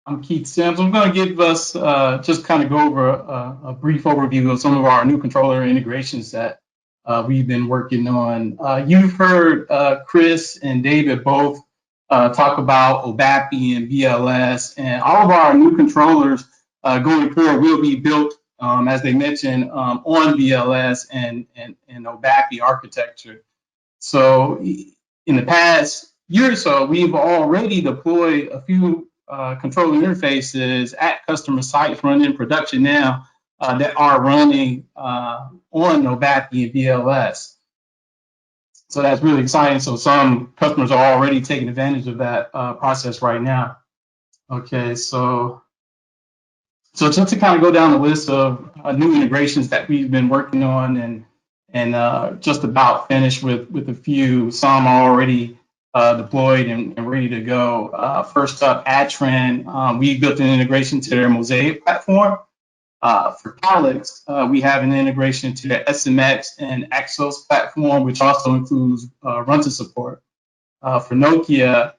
I'm Keith Sims. I'm going to give us just kind of go over a brief overview of some of our new controller integrations that we've been working on. You've heard Chris and David both talk about OBAPI and VLS, and all of our new controllers going forward will be built, as they mentioned, on VLS and OBAPI architecture. So in the past year or so, we've already deployed a few controller interfaces at customer sites running in production now that are running on OBAPI and VLS. So that's really exciting. So some customers are already taking advantage of that process right now. Okay, so just to kind of go down the list of new integrations that we've been working on and just about finished with a few. Some are already deployed and ready to go. First up, Adtran. We built an integration to their Mosaic platform. For Calix, we have an integration to their SMX and Axos platform, which also includes runtime support. For Nokia,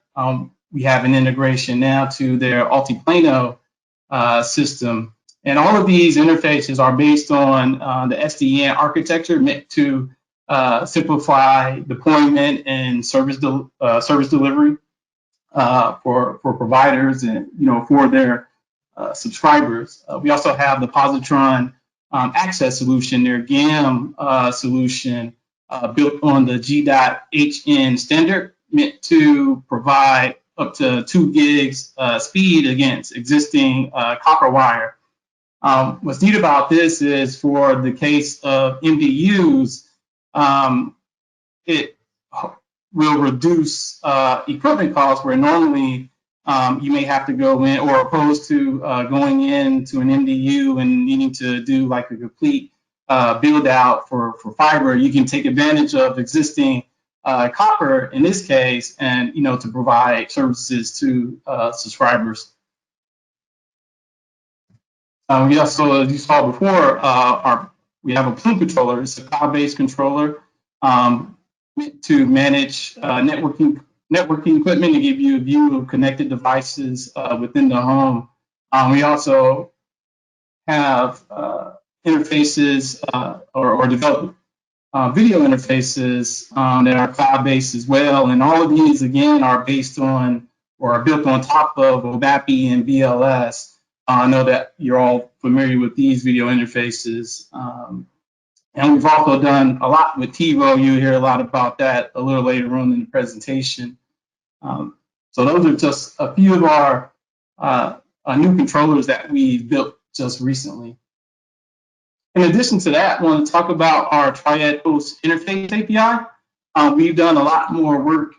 we have an integration now to their Altiplano system. And all of these interfaces are based on the SDN architecture meant to simplify deployment and service delivery for providers and for their subscribers. We also have the Positron access solution, their GAM solution built on the G.HN standard, meant to provide up to 2 gigs speed against existing copper wire. What's neat about this is for the case of MDUs, it will reduce equipment costs where normally you may have to go in, or opposed to going into an MDU and needing to do like a complete build out for fiber. You can take advantage of existing copper in this case, and to provide services to subscribers. We also, as you saw before, we have a Plume controller. It's a cloud-based controller meant to manage networking equipment and give you a view of connected devices within the home. We also have interfaces or develop video interfaces that are cloud-based as well. And all of these, again, are based on or are built on top of OBAPI and VLS. I know that you're all familiar with these video interfaces. And we've also done a lot with TiVo. You'll hear a lot about that a little later on in the presentation. So those are just a few of our new controllers that we built just recently. In addition to that, I want to talk about our Triad host interface API. We've done a lot more work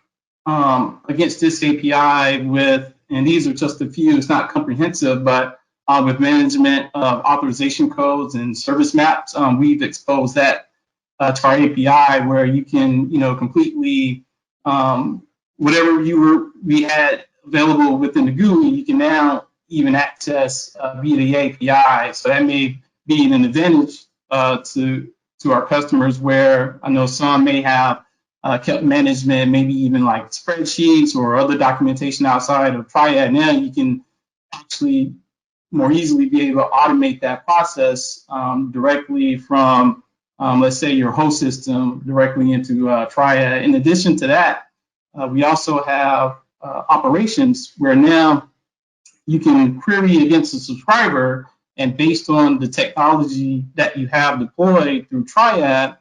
against this API with, and these are just a few, it's not comprehensive, but with management of authorization codes and service maps. We've exposed that to our API, where you can, completely, whatever we had available within the GUI, you can now even access via the API. So that may be an advantage to our customers, where I know some may have kept management, maybe even like spreadsheets or other documentation outside of Triad. Now you can actually more easily be able to automate that process directly from, let's say, your host system directly into Triad. In addition to that, we also have operations where now you can query against a subscriber, and based on the technology that you have deployed through Triad,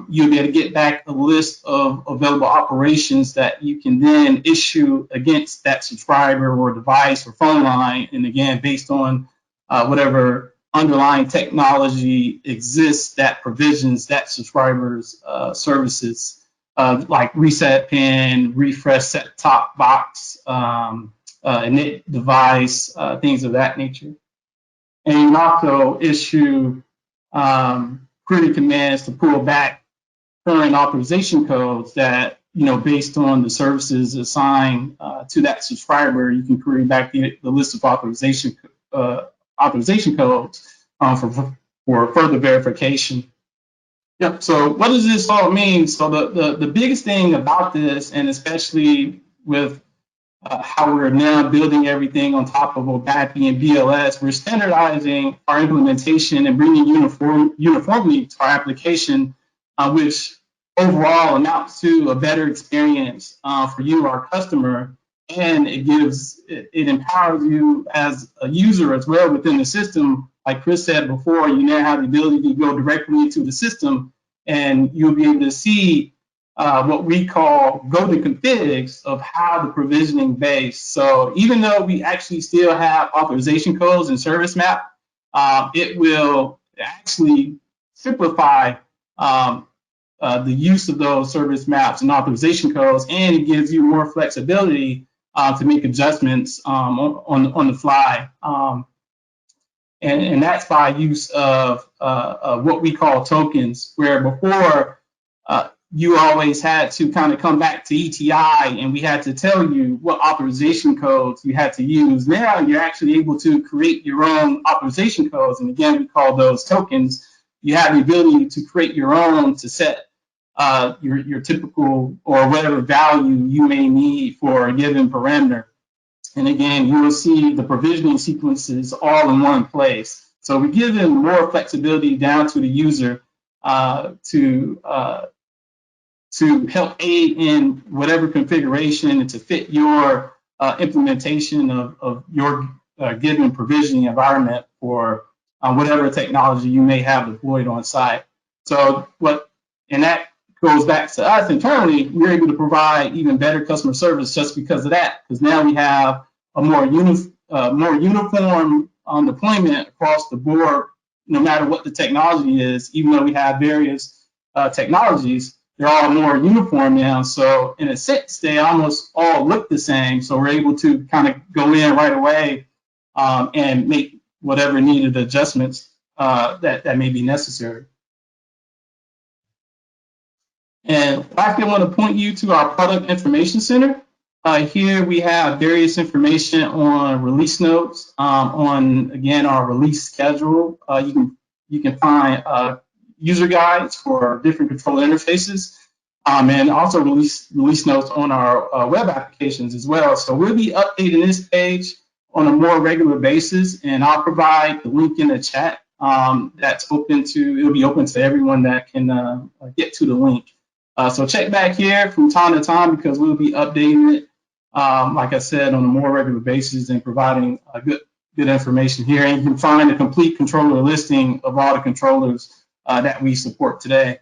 you'll be able to get back a list of available operations that you can then issue against that subscriber or device or phone line. And again, based on whatever underlying technology exists that provisions that subscriber's services, like reset pin, refresh set-top box, init device, things of that nature. And you can also issue query commands to pull back current authorization codes that, based on the services assigned to that subscriber, you can query back the list of authorization codes for further verification. Yep. So what does this all mean? So the biggest thing about this, and especially with how we're now building everything on top of OBAPI and BLS. We're standardizing our implementation and bringing uniformity to our application, which overall amounts to a better experience for you, our customer, and it empowers you as a user as well within the system. Like Chris said before, you now have the ability to go directly into the system, and you'll be able to see what we call golden configs of how the provisioning base. So even though we actually still have authorization codes and service map, it will actually simplify the use of those service maps and authorization codes, and it gives you more flexibility to make adjustments on the fly. And that's by use of what we call tokens, where before you always had to kind of come back to ETI and we had to tell you what authorization codes you had to use. Now you're actually able to create your own authorization codes. And again, we call those tokens. You have the ability to create your own to set your typical or whatever value you may need for a given parameter. And again, you will see the provisioning sequences all in one place. So we give them more flexibility down to the user to help aid in whatever configuration and to fit your implementation of your given provisioning environment for whatever technology you may have deployed on site. So and that goes back to us internally, we're able to provide even better customer service just because of that, because now we have a more uniform deployment across the board, no matter what the technology is. Even though we have various technologies, they're all more uniform now. So in a sense, they almost all look the same. So we're able to kind of go in right away and make whatever needed adjustments that may be necessary. And lastly, I want to point you to our product information center. Here we have various information on release notes, on again our release schedule. You can find user guides for different controller interfaces, and also release notes on our web applications as well. So we'll be updating this page on a more regular basis, and I'll provide the link in the chat. That's open to, it'll be open to everyone that can get to the link. So check back here from time to time because we'll be updating it, like I said, on a more regular basis and providing good information here. And you can find a complete controller listing of all the controllers that we support today.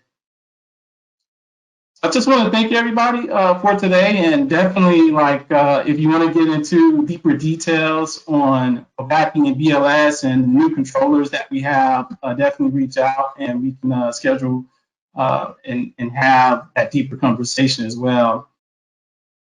I just want to thank everybody for today, and definitely, if you want to get into deeper details on OBAPI and BLS and the new controllers that we have, definitely reach out and we can schedule and have that deeper conversation as well.